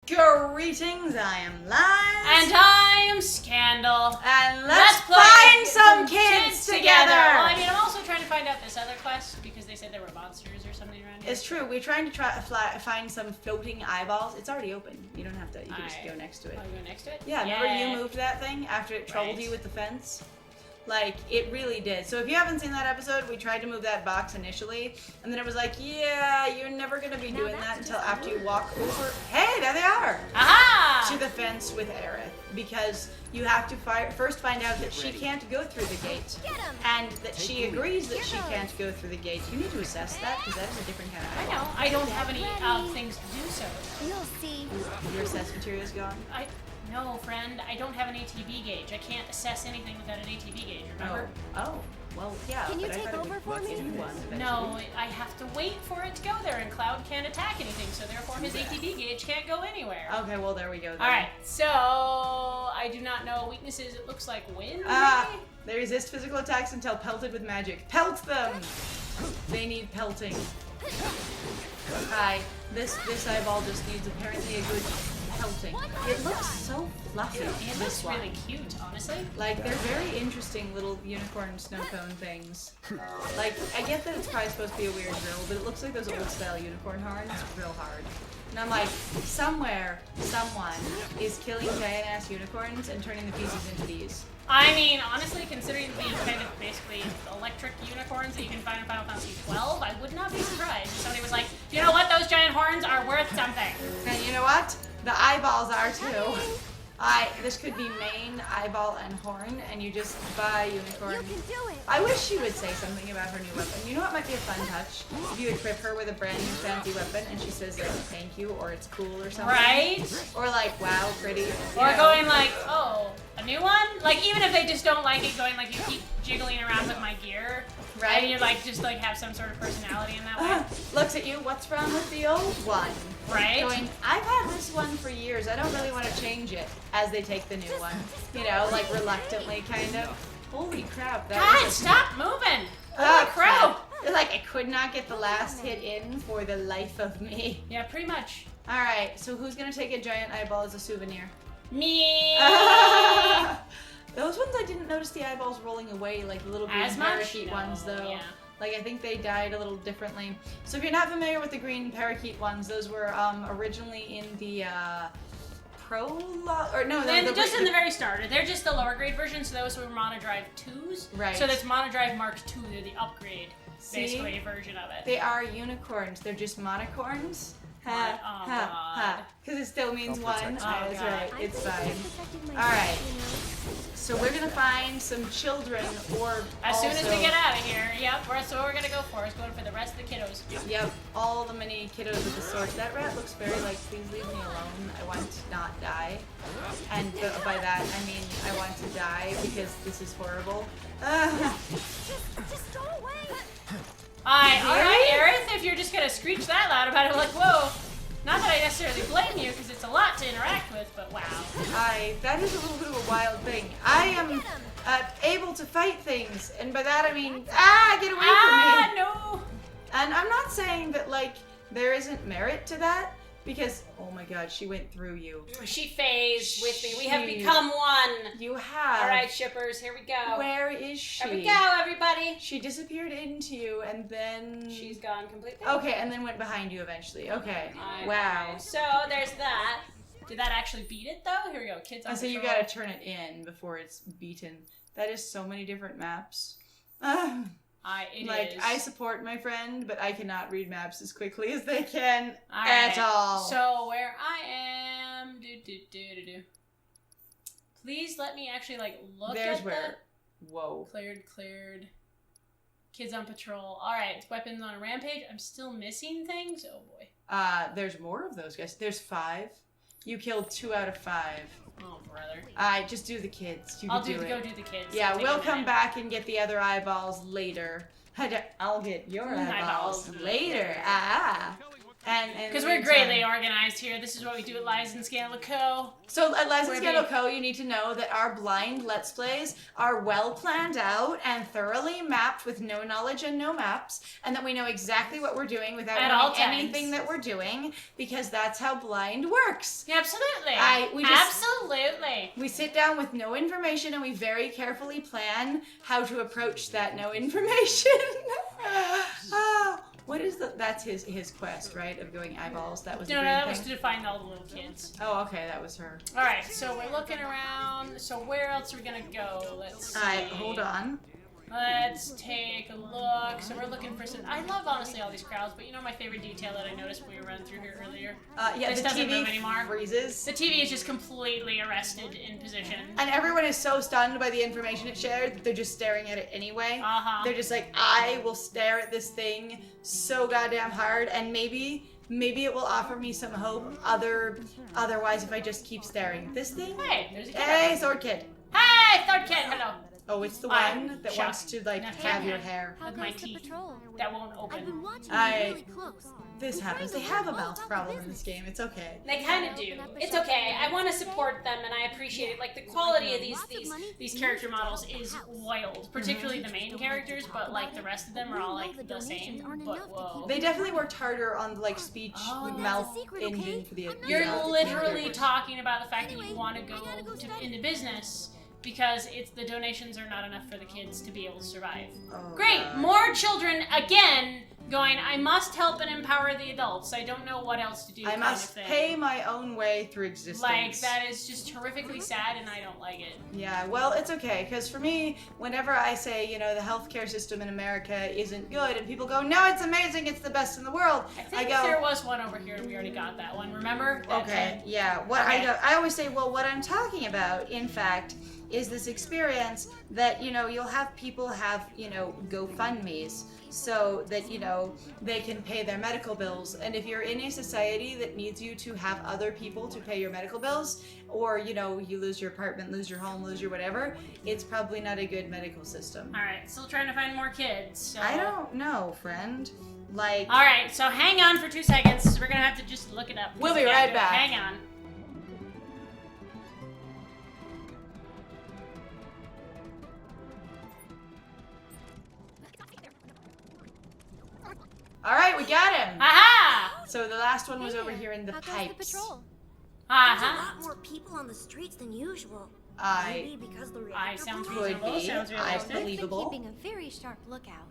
Greetings, I am Lies. And I am Scandal. And let's find some kids together. Well, I mean, I'm also trying to find out this other quest because they said there were monsters or something around here. It's true. We're trying to find some floating eyeballs. It's already open. You don't have to. You can just go next to it. Oh, you go next to it? Yeah, remember you moved that thing after it troubled you with the fence? Like, it really did. So if you haven't seen that episode, we tried to move that box initially, and then it was like, yeah, you're never going to be doing that until after you walk over. Hey, there they are! Aha! To the fence with Aerith, because you have to first find out that she can't go through the gate, and that she agrees that she can't go through the gate. You need to assess that, because that is a different kind of I know. I don't have any things to do so. You'll see. Your assess material's gone? No, friend, I don't have an ATB gauge. I can't assess anything without an ATB gauge, remember? Oh. Well, yeah. Can you take over for me? No, I have to wait for it to go there, and Cloud can't attack anything, so therefore his ATB gauge can't go anywhere. Okay, well, there we go then. Alright, so I do not know weaknesses. It looks like wind, They resist physical attacks until pelted with magic. Pelt them! They need pelting. Hi. This eyeball just needs apparently a good pelting. It looks so fluffy. It looks really cute, honestly. Like, they're very interesting little unicorn snow cone things. Like, I get that it's probably supposed to be a weird drill, but it looks like those old style unicorn horns real hard. And I'm like, somewhere, someone is killing giant ass unicorns and turning the pieces into these. I mean, honestly, considering the kind of basically electric unicorns that you can find in Final Fantasy XII, I would not be surprised if somebody was like, you know what, those giant horns are worth something. And you know what? The eyeballs are too. This could be main, eyeball, and horn, and you just buy unicorn. You can do it. I wish she would say something about her new weapon. You know what might be a fun touch? If you equip her with a brand new fancy weapon, and she says like thank you, or it's cool, or something. Right? Or like, wow, pretty. Or going like, oh, a new one? Like, even if they just don't like it, going like, you keep jiggling around with my gear. Right. And you like, just like have some sort of personality in that way. Looks at you, what's wrong with the old one? Right? Going, I've had this one for years, I don't really want to change it, as they take the new one. You know, like reluctantly, kind of. Holy crap, that God, was stop moving! Holy crap! It's like I could not get the last hit in for the life of me. Yeah, pretty much. Alright, so who's gonna take a giant eyeball as a souvenir? Me! Those ones I didn't notice the eyeballs rolling away like the little green parakeet ones though. Yeah. Like I think they died a little differently. So if you're not familiar with the green parakeet ones, those were originally in the prologue, or no, just in the very start. They're just the lower grade version, so those were Monodrive 2s. Right. So that's Monodrive Mark II, they're the upgrade, basically, version of it. They are unicorns, they're just monocorns. Ha, Oh, ha, God. ha. Because it still means one. Oh, That's God. right, it's fine. All Alright. So we're gonna find some children, or As soon as we get out of here, yep, that's what we're gonna go for, is going for the rest of the kiddos. Yep, all the mini kiddos with the sword. That rat looks very like, please leave me alone. I want to not die. And by that, I mean I want to die because this is horrible. Just go away. Alright, Aerith, if you're just gonna screech that loud about it, like, whoa. Not that I necessarily blame you, because it's a lot to interact with, but wow. That is a little bit of a wild thing. I am able to fight things, and by that I mean, get away from me! No! And I'm not saying that, like, there isn't merit to that, because, oh my god, she went through you. She phased with me. We have become one. You have. Alright, shippers, here we go. Where is she? Here we go, everybody. She disappeared into you, and then... She's gone completely. Okay, and then went behind you eventually. Okay. Alright, Wow. So, there's that. Did that actually beat it, though? Here we go, kids on So you patrol. gotta turn it in before it's beaten. That is so many different maps. I support my friend, but I cannot read maps as quickly as they can at all. So where I am, please let me actually like look There's at where. Whoa. Cleared. Kids on patrol. All right, weapons on a rampage. I'm still missing things. Oh boy. There's more of those guys. There's 5. You killed 2 out of 5. Oh brother. Just do the kids. You I'll can go do the kids. Yeah, Take we'll a come minute. back and get the other eyeballs later. I'll get your eyeballs later. Because we're greatly organized here. This is what we do at Lies and Scandal Co. So at Lies and Scandal Co, you need to know that our blind Let's Plays are well planned out and thoroughly mapped with no knowledge and no maps, and that we know exactly what we're doing without knowing anything that we're doing, because that's how blind works. Yeah, absolutely. Absolutely. We sit down with no information and we very carefully plan how to approach that no information. What is that's his quest, right? Of going eyeballs. That was no, that was to find all the little kids. Oh, okay, that was her. All right, so we're looking around. So where else are we gonna go? Let's see. All right, hold on. Let's take a look. So we're looking for some. I love honestly all these crowds, but you know my favorite detail that I noticed when we were running through here earlier. Yeah, this the doesn't TV move anymore. freezes. The TV is just completely arrested in position. And everyone is so stunned by the information it shared that they're just staring at it anyway. They're just like, I will stare at this thing so goddamn hard, and maybe it will offer me some hope. Otherwise, if I just keep staring, this thing. Hey, there's a kid. Hey, Sword Kid. Hey, Sword Kid. Hello. Oh, it's the one that wants to like have your hair. With my teeth that won't open. I've been watching really close. This happens. They have a mouth problem in this game. It's okay. They kind of do. It's okay. I want to support them, and I appreciate it. Like the quality of these character models is wild, particularly the main characters. But like the rest of them are all like the same. But whoa. They definitely worked harder on the like speech mouth engine for the. You're literally talking about the fact that you want to go into business. Because the donations are not enough for the kids to be able to survive. Oh, great! God. More children again going, I must help and empower the adults. I don't know what else to do. I must pay my own way through existence. Like, that is just horrifically sad and I don't like it. Yeah, well, it's okay. Because for me, whenever I say, you know, the healthcare system in America isn't good, and people go, no, it's amazing, it's the best in the world. I think there was one over here and we already got that one, remember? Okay, yeah. I always say, well, what I'm talking about, in fact, is this experience that, you know, you'll have people have, you know, GoFundMes so that, you know, they can pay their medical bills. And if you're in a society that needs you to have other people to pay your medical bills, or, you know, you lose your apartment, lose your home, lose your whatever, it's probably not a good medical system. All right, still trying to find more kids. So. I don't know, friend. Like. All right, so hang on for 2 seconds. We're gonna have to just look it up. We'll be right back. Hang on. All right, we got him. Aha! So the last one was over here in the pipes. There's a lot more people on the streets than usual. Maybe because the reactor sounds could be. Sounds Believable. I've been keeping a very sharp lookout.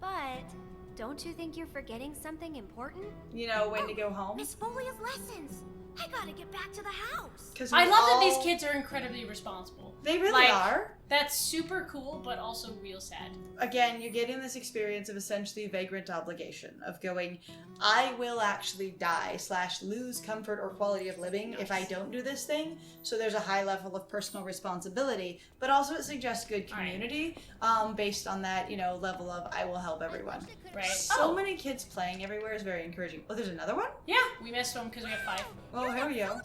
But don't you think you're forgetting something important? You know when to go home? Miss Folia's lessons. I gotta get back to the house. I love that these kids are incredibly responsible. They really are. That's super cool, but also real sad. Again, you're getting this experience of essentially vagrant obligation of going, I will actually die / lose comfort or quality of living if I don't do this thing. So there's a high level of personal responsibility, but also it suggests good community based on that, you know, level of I will help everyone. Right. So many kids playing everywhere is very encouraging. Oh, there's another one? Yeah, we missed one because we have 5. Oh, here we go.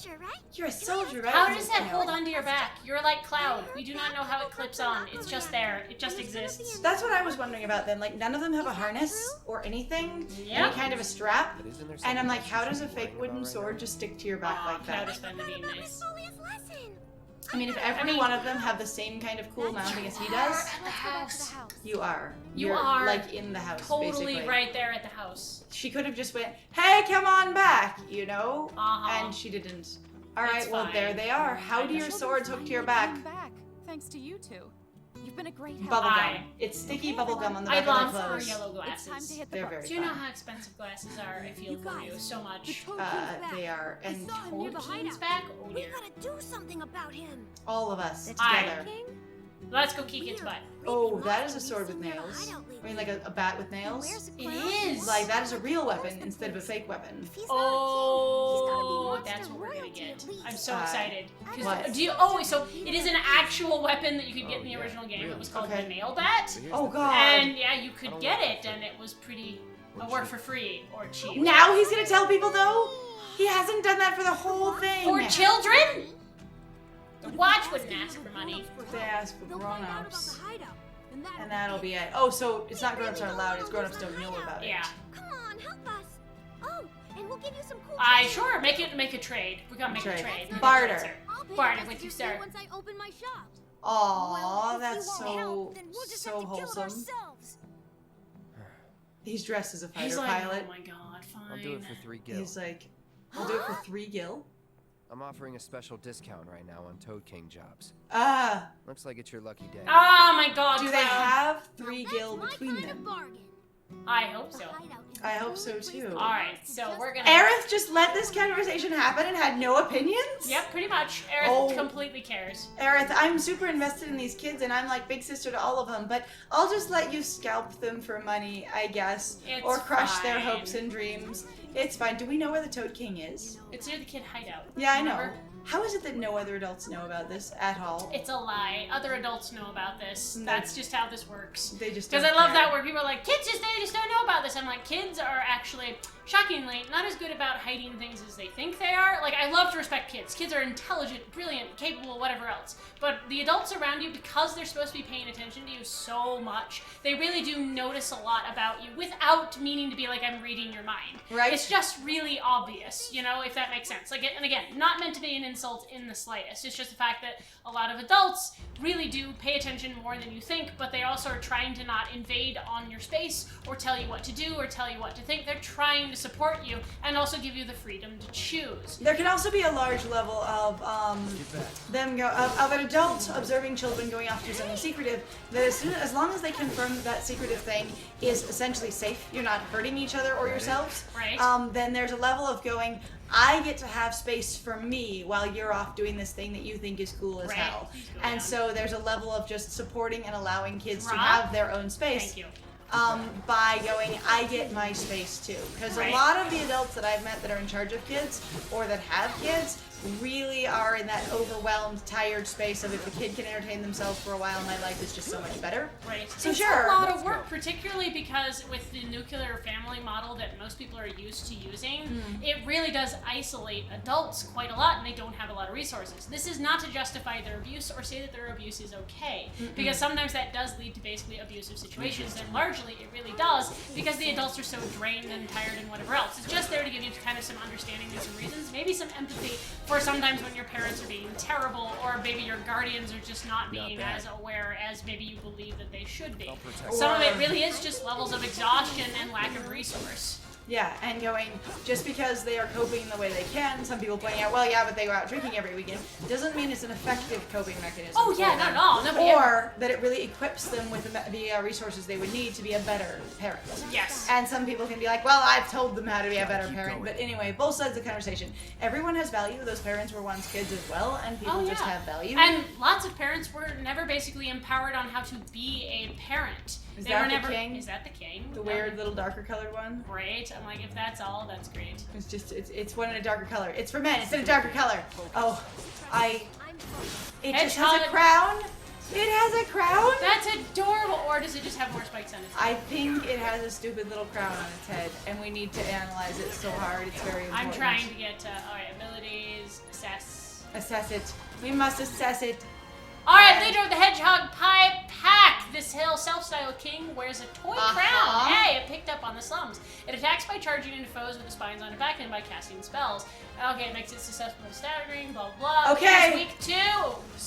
You're a soldier, right? How does that hold onto your back? You're like Cloud. We do not know how it clips on. It's just there. It just exists. That's what I was wondering about then. Like, none of them have a harness or anything. Any kind of a strap. And I'm like, how does a fake wooden sword just stick to your back like that? Cloud is fun to be nice. I mean, if every one of them have the same kind of cool mounting as he does, you are. You're like in the house, totally basically. Right there at the house. She could have just went, hey, come on back, you know? And she didn't. All right, well, there they are. How do your swords hook to your back? Thanks to you two. You've been a great help. Bubblegum. It's sticky bubblegum on the back of their clothes. Yellow glasses. They're very Do you know how expensive glasses are? I feel for you so much. They are. And Toadkeen's back? Oh dear. We gotta do something about him. all of us together. Let's go kick its butt. Oh, that is a sword with nails. I mean, like a bat with nails. It is. Like, that is a real weapon instead of a fake weapon. Oh, that's what we're gonna get. I'm so excited. What? So it is an actual weapon that you could get in the original game. It was called the nail bat. Oh, God. And yeah, you could get it, and it was pretty, work for free or cheap. Now he's gonna tell people, though? He hasn't done that for the whole thing. For children? The watch wouldn't ask for money. They ask for grown-ups. And that'll be it. Oh, so it's not grown-ups aren't allowed, it's grown-ups don't know about it. Yeah. Come on, help us. Oh, and we'll give you some cool Sure, make a trade. We gotta make a trade. Barter. Barter with you, sir. Once I open my shop. Aww, Well, that's so wholesome. He's dressed as a fighter pilot. Oh my god, fine. I'll do it for 3 gil. He's like, I'll do it for 3 gil. I'm offering a special discount right now on Toad King jobs. Looks like it's your lucky day. Oh my god, do they have 3 gil between them? I hope so. I hope so too. Alright, so we're gonna... Aerith just let this conversation happen and had no opinions? Yep, pretty much. Aerith completely cares. Aerith, I'm super invested in these kids and I'm like big sister to all of them, but I'll just let you scalp them for money, I guess. Or crush their hopes and dreams. It's fine. Do we know where the Toad King is? It's near the kid hideout. Yeah, I know. How is it that no other adults know about this at all? It's a lie. Other adults know about this. That's just how this works. They just Because I love that where people are like, kids they just don't know about this. I'm like, kids are actually, shockingly, not as good about hiding things as they think they are. Like, I love to respect kids. Kids are intelligent, brilliant, capable, whatever else. But the adults around you, because they're supposed to be paying attention to you so much, they really do notice a lot about you without meaning to be like, I'm reading your mind. Right. It's just really obvious, you know, if that makes sense. Like, and again, not meant to be an insult in the slightest. It's just the fact that a lot of adults really do pay attention more than you think, but they also are trying to not invade on your space or tell you what to do or tell you what to think. They're trying to support you and also give you the freedom to choose. There can also be a large level of of an adult observing children going off to do something secretive, that as long as they confirm that secretive thing is essentially safe, you're not hurting each other or yourselves, right. Then there's a level of going, I get to have space for me while you're off doing this thing that you think is cool as hell. And so there's a level of just supporting and allowing kids to have their own space. Thank you. By going, I get my space too. Because a lot of the adults that I've met that are in charge of kids or that have kids really are in that overwhelmed, tired space of if the kid can entertain themselves for a while, my life is just so much better. Right. So it's sure. a lot of work, particularly because with the nuclear family model that most people are used to using, it really does isolate adults quite a lot, and they don't have a lot of resources. This is not to justify their abuse or say that their abuse is okay, because sometimes that does lead to basically abusive situations, and largely it really does, because the adults are so drained and tired and whatever else. It's just there to give you kind of some understanding and some reasons, maybe some empathy for sometimes when your parents are being terrible, or maybe your guardians are just not being as aware as maybe you believe that they should be. Some of it really is just levels of exhaustion and lack of resource. Yeah, and going, just because they are coping the way they can, some people pointing out, well, yeah, but they go out drinking every weekend, doesn't mean it's an effective coping mechanism. Oh, yeah, not at all. Or that it really equips them with the resources they would need to be a better parent. Yes. And some people can be like, well, I've told them how to be a better parent. But anyway, both sides of the conversation. Everyone has value. Those parents were once kids as well, and people just have value. And lots of parents were never basically empowered on how to be a parent. Is they that were the never, king? Is that the king? The weird little darker colored one? Great. I'm like, if that's all, that's great. It's just, it's one in a darker color. It's for men. It's in a darker color. Oh, it just has a crown. It has a crown? That's adorable. Or does it just have more spikes on its head? I think it has a stupid little crown on its head, and we need to analyze it so hard. It's very important. I'm trying to get, alright, abilities, assess. Assess it. We must assess it. Alright, leader of the Hedgehog Pie Pack. This hill self-styled king wears a toy crown. Hey, it picked up on the slums. It attacks by charging into foes with the spines on its back and by casting spells. Okay, it makes it susceptible to staggering, blah, blah. Okay. Week 2.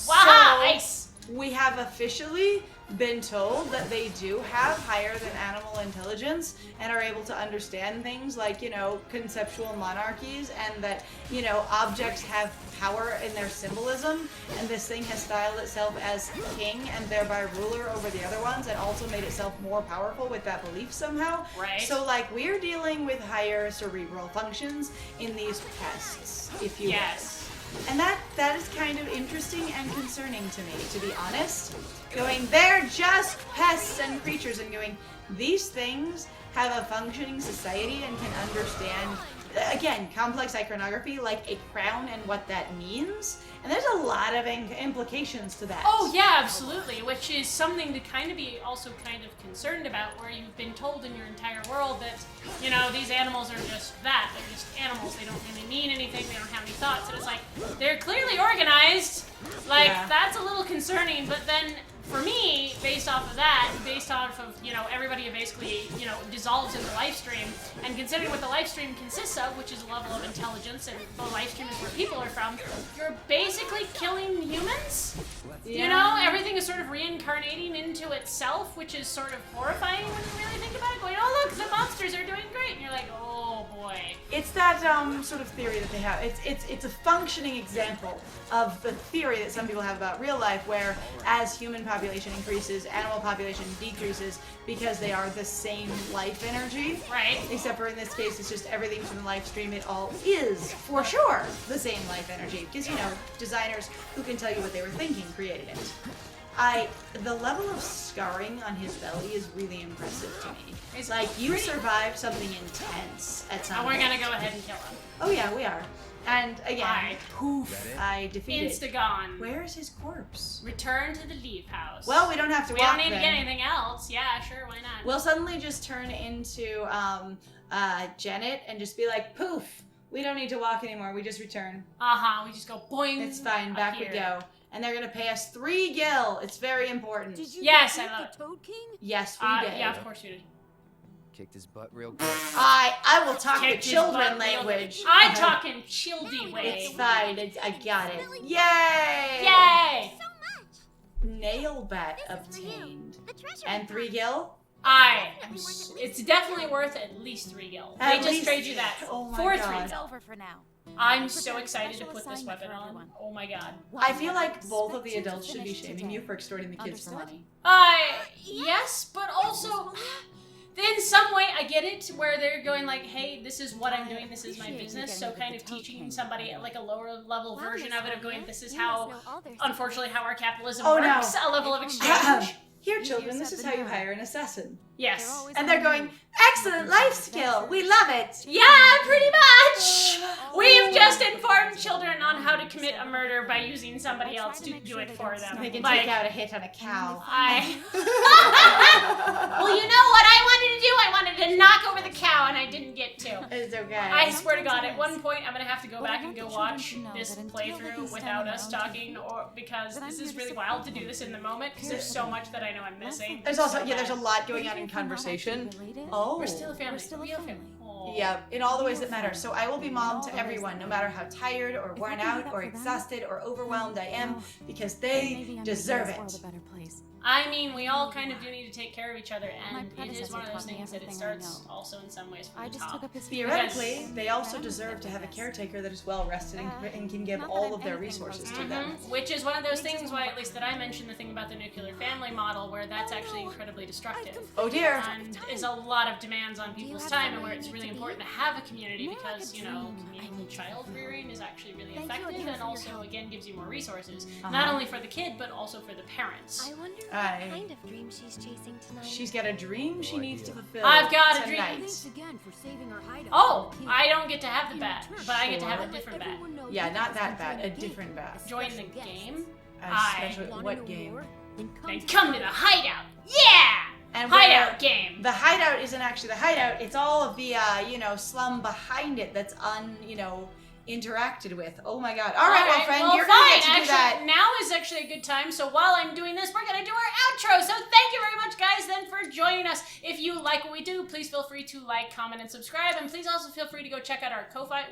Waha, ice. We have officially been told that they do have higher than animal intelligence and are able to understand things like, you know, conceptual monarchies, and that, you know, objects have power in their symbolism, and this thing has styled itself as king and thereby ruler over the other ones, and also made itself more powerful with that belief somehow. Right. So, like, we're dealing with higher cerebral functions in these pests, if you will. And that is kind of interesting and concerning to me, to be honest. Going, they're just pests and creatures, and going, these things have a functioning society and can understand, again, complex iconography, like a crown and what that means. And there's a lot of implications to that. Oh, yeah, absolutely. Which is something to kind of be also kind of concerned about, where you've been told in your entire world that, you know, these animals are just that. They're just animals. They don't really mean anything. They don't have any thoughts. And it's like, they're clearly organized. Like, that's a little concerning. But then for me, based off of that, based off of, everybody basically, dissolves in the life stream, and considering what the life stream consists of, which is a level of intelligence, and the life stream is where people are from, you're basically killing humans? Yeah. Everything is sort of reincarnating into itself, which is sort of horrifying when you really think about it, going, oh look, the monsters are doing great, and you're like, oh boy. It's that sort of theory that they have. It's a functioning example of the theory that some people have about real life, where as human population increases, animal population decreases because they are the same life energy. Right. Except for in this case, it's just everything from the life stream. It all is, for sure, the same life energy. Because, designers who can tell you what they were thinking created it. The level of scarring on his belly is really impressive to me. It's like, you survived something intense at some point. And we're gonna go ahead and kill him. Oh yeah, we are. And again, poof, I defeated. Insta-gone. Where is his corpse? Return to the Leaf House. Well, we don't have to walk We don't need then. to get anything else. Yeah, sure, why not? We'll suddenly just turn into Janet and just be like, poof, we don't need to walk anymore, we just return. We just go boing. It's fine, back we go. And they're gonna pay us 3 gil. It's very important. Did you Yes, I love it. Toad King? Yes, we did. Yeah, of course you did. Kicked his butt real good. I will talk the Kicked his children butt language. I talk in childy way. It's fine, I got it. Yay! Yay! So much. Nail bat obtained. The treasure. And 3 gil? It's definitely worth at least 3 gil. At They just least- trade you that Oh my for God. 3 It's gil. over for now. I'm so excited to put this weapon on. everyone. Oh my god. I feel like both of the adults should be Finish shaming you today. for extorting the kids for Understood? money. Yes, but also, in some way, I get it, where they're going like, hey, this is what I'm doing, this is my appreciate you business, getting so with kind the of Toad teaching King. somebody like a lower level version of it, of going, this is You how, must know all their unfortunately, how our capitalism Oh, no. works, a level of exchange. Here, children, this is how you hire an assassin. Yes. And they're going, excellent life skill, we love it. Yeah, pretty much! We've just informed children on how to commit a murder by using somebody else to do it for them. They can Like, take out a hit on a cow. Well, you know what I wanted to do? I wanted to knock over the cow, and I didn't get to. It's okay. I swear to God, at one point I'm gonna have to go back and go watch this playthrough without us talking, or because this is really wild to do this in the moment, because there's so much that I know I'm missing. There's also, So yeah, there's a bad. lot going on in conversation. Oh. We're still a family. We're still a real family. Aw. Yeah, in all the ways that matter. So I will be mom to everyone, no matter how tired or worn out or exhausted or overwhelmed I am, because they deserve it. I mean, we all kind of do need to take care of each other, and My it is one of those predecessor taught me things that it everything I starts know. also in some ways I from the just top. took up his Theoretically, they also deserve to have a caretaker that is well rested and can give Not that all I'm of their anything resources close to to them. Which is one of those things why, at least that I mentioned, the thing about the nuclear family model, where that's actually incredibly destructive. Oh dear. And is a lot of demands on people's time, and where it's really important to have a community because, communal child rearing is actually really effective, and also, again, gives you more resources. Not only for the kid, but also for the parents. I wonder what Aye. kind of dream she's chasing tonight. She's got a dream she needs to fulfill. I've got a dream. tonight. again for saving our hideout. Oh, I don't get to have the bat, but I get to have a different bat. Yeah, not that bad. A different bat. Join the game? A special, what game? Then come to the hideout! Yeah! And Hideout game! The hideout isn't actually the hideout. It's all of the, slum behind it that's interacted with. Oh my God. All right, well, friend, you're gonna get to do that. Now is actually a good time, so while I'm doing this, we're gonna do our outro. So thank you very much, guys, then, for joining us. If you like what we do, please feel free to like, comment, and subscribe, and please also feel free to go check out our Ko-Fi,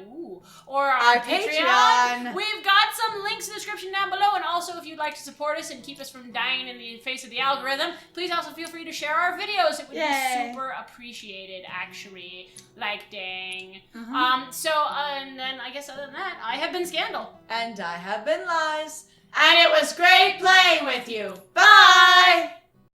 or our Patreon. We've got some links in the description down below, and also if you'd like to support us and keep us from dying in the face of the algorithm, please also feel free to share our videos. It would be super appreciated, actually. Like, dang. And then I guess other than that, I have been Scandal. And I have been Lies. And it was great playing with you. Bye!